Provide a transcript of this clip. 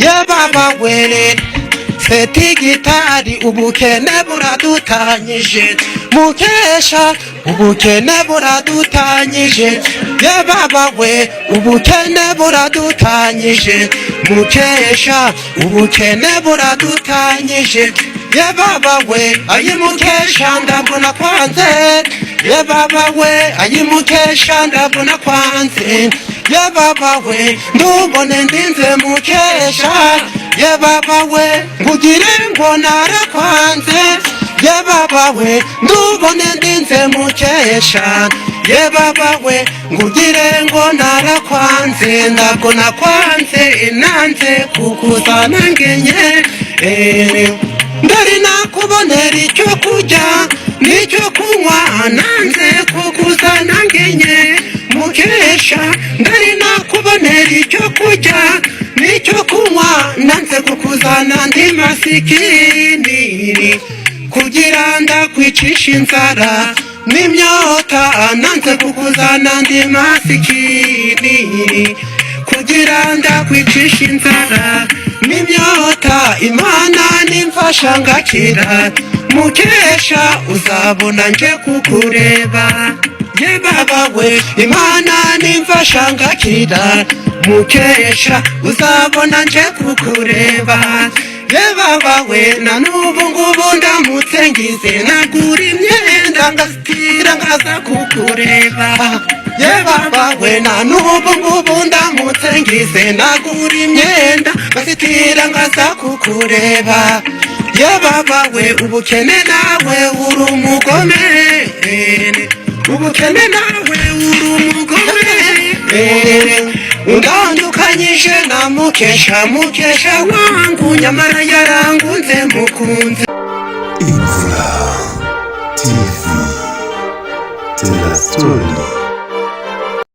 ye baba we feti gitari ubukene buradutanyije Mukesha ubukene buradutanyije ye baba we ubukene buradutanyije Mukesha ubukene buradutanyije ye baba we ayi Mukesha ndabona kwanze ye baba we ayi Mukesha ndabona kwanze ye baba we ndubone ndinze Mukesha ye baba we ngugire ngo narakwanze ye baba we ndubone ndinze Mukesha ye baba we ngugire ngo narakwanze ndabwo nakwanze nanze kukuzana ngenye ndari nakubonera icyo kurya n'icyo kunywa nanze kukuzana ngenye Mukesha ndari nakubonera icyo kurya n'icyo kunywa nanze kukuzana ndi masikini kugira ndakwicisha inzara n'imyota nanze kukuzana ndi masikini kugira ndakwicisha inzara n'imyota Imana nimfasha ngakira Mukesha uzabona nje kukureba ye baba we Imana nimfasha ngakira Mukesha uzabona nje kukureba ye baba we na nubu ngubu ndamutse ngize nagura imyenda ngasitira ngaza kukureba ye baba we na nubu ngubu ndamutse ngize nagura imyenda ngasitira ngaza kukureba ye baba we ubukene nawe uri umugome ubukene nawe uri umugome undandukanyije na Mukesha Mukesha wangu nyamara yarangunze mukunze Imfura TV Tell a story.